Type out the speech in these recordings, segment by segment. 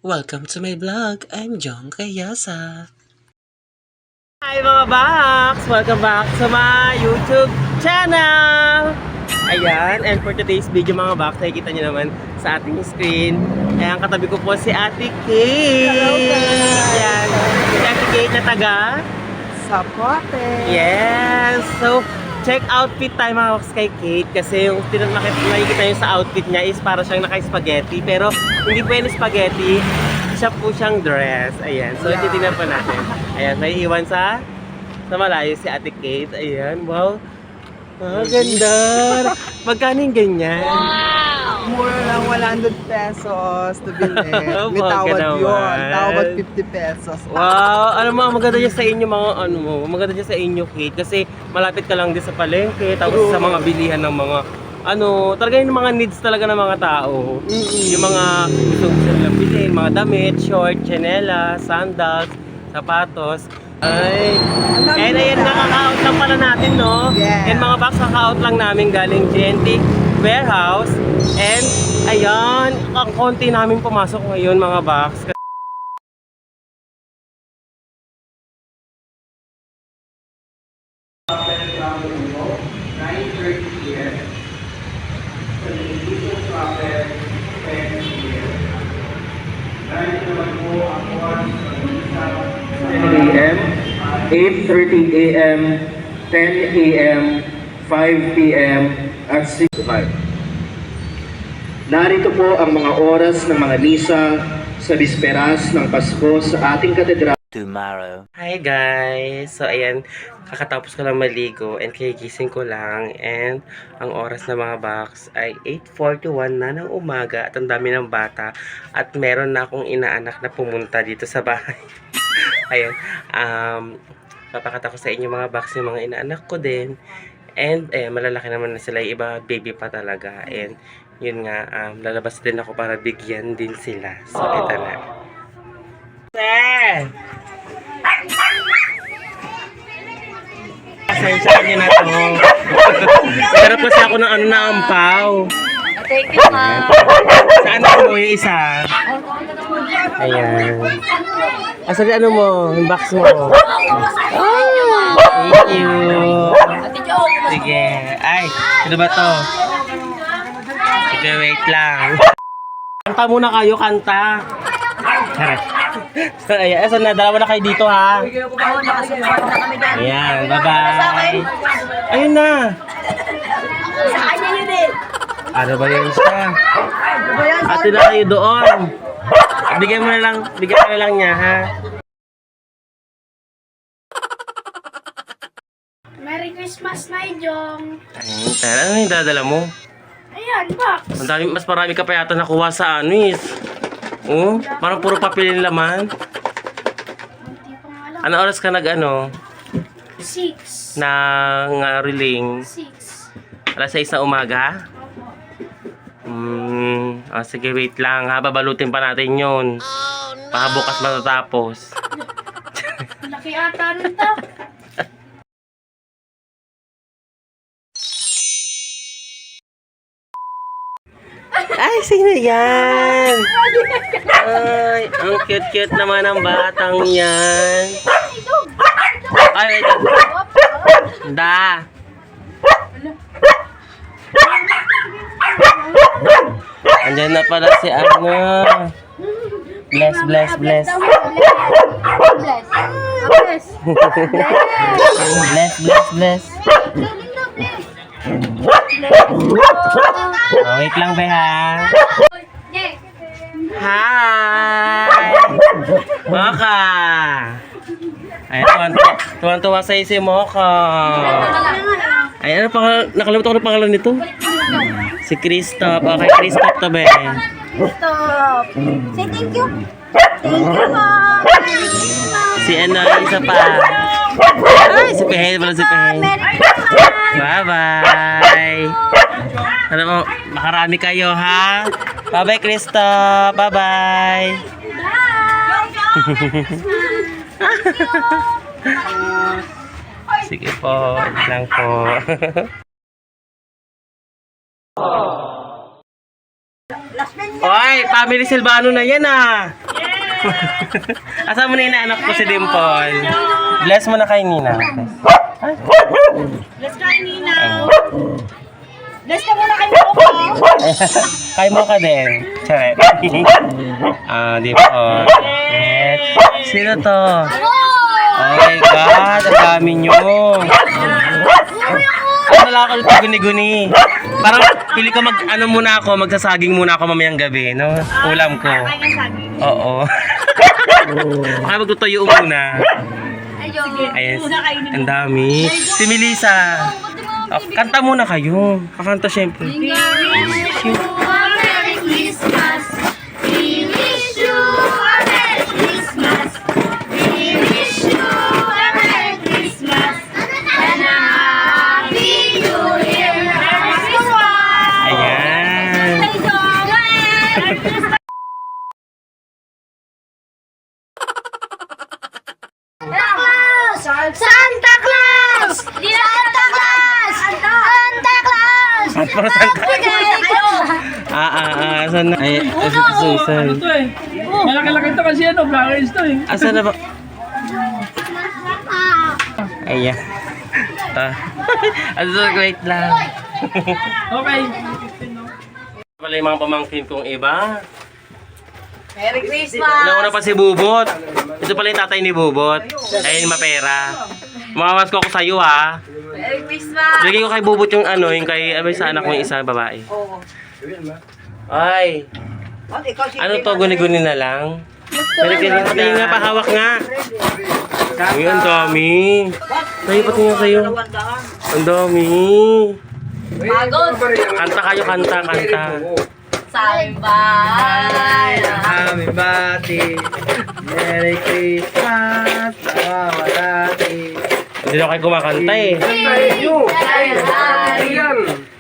Welcome to my vlog. I'm Jong Kayasa. Hi mga Baks! Welcome back sa my YouTube channel! Ayan, and for today's video mga Baks, nakikita nyo naman sa ating screen. Ayan, katabi ko po si Ate Kate! Hello guys! Ayan, si Ate Kate na taga Sapote! Yes! So, check outfit tayo mga Baks kay Kate kasi yung nakikita nyo sa outfit niya is para siyang naka-spaghetti pero hindi po yan spaghetti, siya po siyang dress. Ayan, so titignan pa natin. Ayan, may iwan sa malayo si Ate Kate. Ayan, wow! Ganda! Magkano yung ganyan? Mura lang 100 pesos to bilhin. May tawad yun. Tawad 50 pesos. Wow! Alam mo, maganda dyan sa inyo mga maganda dyan sa inyo, Kate. Kasi malapit ka lang din sa palengke. Tapos sa mga bilihan ng mga talaga yung mga needs talaga ng mga tao. Yung mga gusto nilang bilhin, mga damit, short, chanela, sandals, sapatos. Ay, and ayan, nakaka-out lang pala natin, no? Yeah. And mga box, kaka-out lang namin galing GNT Warehouse. And ayan, ang konti namin pumasok ngayon mga box. AM, 8:30 AM, 10 AM, 5 PM, at 6:05. Narito po ang mga oras ng mga misa sa bisperas ng Pasko sa ating katedral. Tomorrow. Hi guys! So ayan, kakatapos ko lang maligo and kagising ko lang and ang oras na mga box ay 8:41 na ng umaga at ang dami ng bata at meron na akong inaanak na pumunta dito sa bahay. Ayan, papakita ko sa inyo mga box yung mga inaanak ko din and malalaki naman na sila, yung iba baby pa talaga and yun nga, lalabas din ako para bigyan din sila. So ito na. Pasensya nyo na to. Pero kasi ako ng na ampaw. Thank you, ma. Saan ako mo yung isa? Ayan. Asan ano mo? Yung box mo? Thank you. Sige. Ay, ano ba to? Sige, wait lang. Kanta muna kayo, kanta. So, ayan, so dalawa na kayo dito ha. Ayan, bye-bye. Ayun na. Ano ba yun siya? Ate na kayo doon. Bigyan mo na lang niya ha. Merry Christmas, Naijong. Ayun, tara, ano yung dadala mo? Ayan, box. Mas marami ka pa yata nakuha sa anis. Oh, parang puro papel yung laman. Hindi pa nga lang. Ano oras ka nag-ano? 6. Reling? 6. Alas 6 na umaga? Sige, wait lang ha. Babalutin pa natin yun. Baka bukas matatapos. Laki ata nito. Ay, sino yan? Ay, ang cute-cute naman ng batang yan. Ay, wait. Da. Andyan na pala si ano. Bless. Bless. Bless. Oh, wait lang, be ha. Hi! Mocha! Ay, tuwan-tuwa sa'yo si Mocha. Ay, ano pangalan? Nakalimutan ko na pangalan nito. Si Christoph. Okay, Christoph to, be. Stop. Say thank you. Thank you, ma. Si ano, isa pa. Ay, si Pehel. Wala si Pehel. Merry Christmas. Bye-bye. Ano mo, makarami kayo, ha? Bye-bye, Christoph. Bye-bye. Sige po, ito lang po. Last minute. Oy, family Silvano na yan ah. Asa mo na inaanak ko si Dimple? Bless mo na kay Nina. Bless kay Nina. Bless ka muna kay Mocha. Kay mo ka din. Charet. Dimple. Yes. Sino to? Oh my God, ang dami nyo. Ano lang ako nito guni-guni. Parang pili ko magsasaging muna ako mamayang gabi, no? Ulam ko. Oo. Baka magtutuyo muna. Ayan, ang dami. Si Melissa. Oh, kanta muna kayo. Kakanta syempre. Merry Christmas. We wish you a Merry Christmas. We wish you a Merry Christmas. And a Happy New Year. Merry Christmas. Ayan. Santa Claus! Santa Claus! Santa Claus! Puro Santa. Asan na? Ay, Susan. Ito eh. Malaki-laki ito kasi vloggers to eh. Asan na ba? Ayan. Wait lang. Okay. Pala yung mga pamangkin kong iba. Merry Christmas! Nauna pa si Bubot. Ito pala yung tatay ni Bubot. Ayun, mapera. Mamamas ko sa'yo ha. Merry Christmas! Bigay ko kay Bubot yung yung kay sa anak ko yung isa babae. Ay. Ano to, guni-guni na lang? Merry Christmas. Pati nga, pahawak nga. Uy, ang dami. Sa'yo, pati nga sa'yo. Ang dami. Pagod! Kanta kayo, kanta. Sa aming bahay! Happy birthday. Merry Christmas. Salamat dati. Hindi na kayo kumakanta eh.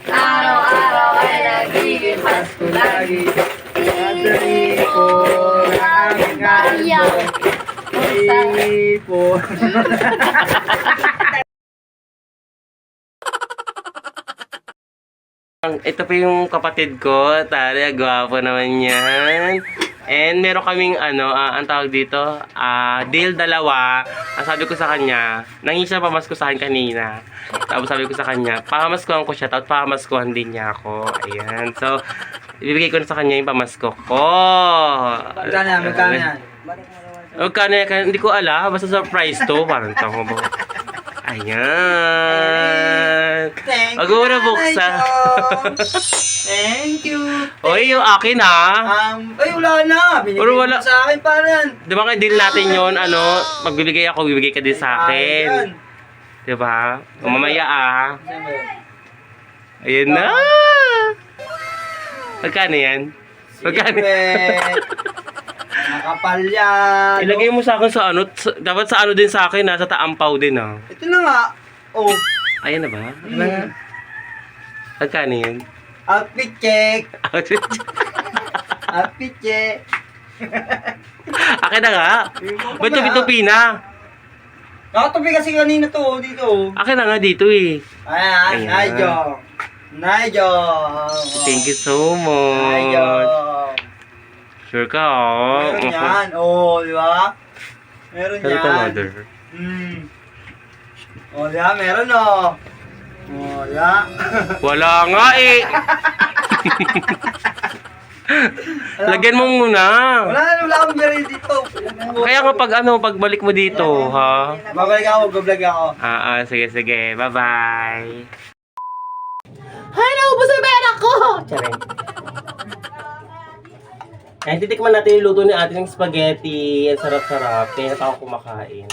Araw-araw ay nagiging Pasko lagi. Madali po ang aming kalbo. Madali po. Ito pa yung kapatid ko. Tari, gwapo naman yan. And meron kaming ang tawag dito, deal dalawa. Ang sabi ko sa kanya, nangin siya pamasko sa akin kanina. Tapos sabi ko sa kanya, pamaskuhan ko siya, tapos pamaskuhan din niya ako. Ayan. So, ibibigay ko na sa kanya yung pamasko ko. Magkano yan? Magkano yan? Hindi ko alam. Basta surprise to. Parang tango mo. Ayan. Wag mo na buksan. Thank you. Oy, yung akin ha. Ay, wala na. Binigay Pero mo wala. sa akin pa rin. Di ba kaya deal natin yun, magbibigay ako, bibigay ka din sa akin. Di ba? O mamaya Ayan na. Magkano yan? Magkano? Nakapal yan. Ilagay mo sa akin sa dapat sa din sa akin sa taampaw din Ito na nga. Oh. Ayan na ba? Magkano yan? Outfit check. Outfit check. Akin na nga. Ba't tupi-tupi na? Nakatupi kasi kanina to, dito. Akin na nga dito eh. Ayan, Ayan. Naijo. Thank you so much. Naijo. Sure ka Meron yan. Oh, di ba? Meron Pero yan. ito, mother. Oh, di ba? Meron oh. Oh, di ba? Wala nga eh. Lagyan mo muna. Wala akong beri dito. Kaya nga pagbalik mo dito, ha? Babalik ako, vlog ako. Sige. Bye-bye. Ay, naubos ang pera ko! Charing. Kaya titikman natin yung luto ni ate ng spaghetti. Ang sarap-sarap. Kaya ako kumakain.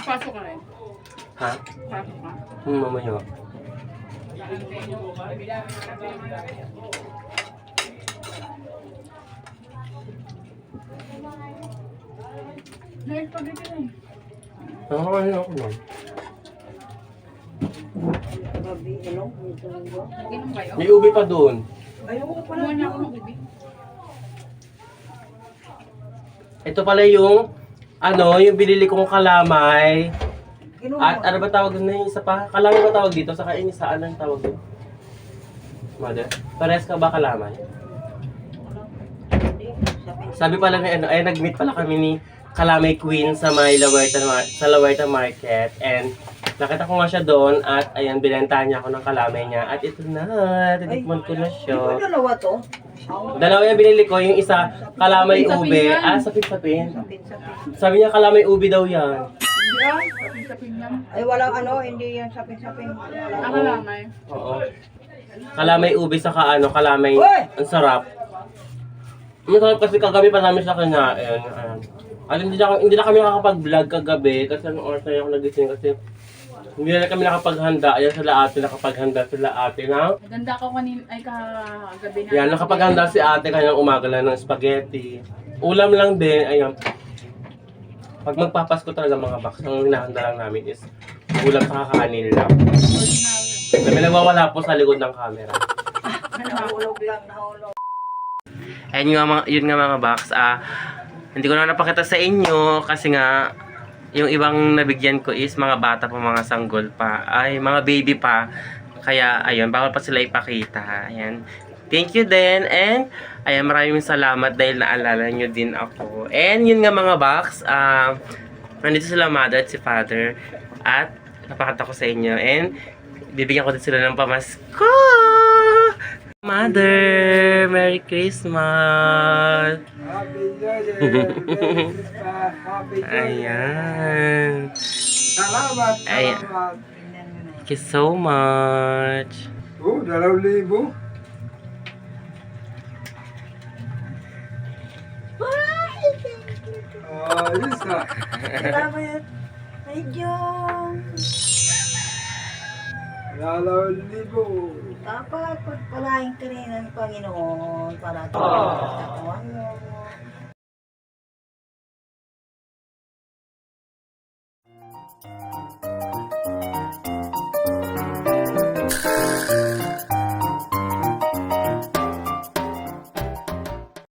Pasok ka rin. Ha? Pasok ka. Mamaya. Next pag ito eh. Nakakain ako nun. Inom kayo? May ubi pa doon. Kumuha niya ako ng ubi. Ito pala yung yung binili kong kalamay. At ano ba tawag doon na yung isa pa? Kalamay ba tawag dito? Saka yung isa, ano yung tawag doon? Mother, pares ka ba kalamay? Sabi pala ni ano, ay nag-meet pala kami ni Kalamay Queen sa may Lawerta Market, and nakita ko nga siya doon at ayan, binenta niya ako ng kalamay niya at ito na, tinikman ko na siya. Dalawa to? Dalawa yung binili ko, yung isa kalamay ube, sapin-sapin. Sabi niya kalamay ube daw yan. Hindi ah. Sapin lang. Ay, walang ano, hindi yan sapin-sapin. Ang kalamay. Oo. Kalamay ube saka ano, kalamay, Uy! ang sarap. Masarap kasi kagabi pa namin siya kinain. At hindi na kami nakakapag-vlog kagabi kasi anong oras na ako nagising kasi hindi na kami nakapaghanda. Ayan sila ate, nakapaghanda sila ate na. Maganda ka kanina ay kagabi na. Yan, nakapaghanda si ate kanyang umaga lang ng spaghetti. Ulam lang din, ayan. Pag magpapasko talaga mga box, ang hinahanda lang namin is ulam sa kakanin lang. Ordinary. May nagwawala po sa likod ng camera. Nahulog lang, nahulog. Ayun nga mga, yun nga mga box, hindi ko na napakita sa inyo kasi nga yung ibang nabigyan ko is mga bata pa, mga sanggol pa, ay mga baby pa, kaya ayun, bawal pa sila ipakita. Ayan, thank you din, and ayan, maraming salamat dahil naalala nyo din ako. And yun nga mga box, nandito sila mother at si father at napakita ko sa inyo, and bibigyan ko din sila ng pamasko. Mother, Merry Christmas! Ayan. Salamat, Ayan. salamat. Thank you so much. Oh, 2,000. Ayos ka. Salamat. Ay, Diyos. 2,000. Dapat pagpalain ka rin ng Panginoon para sa katawan mo.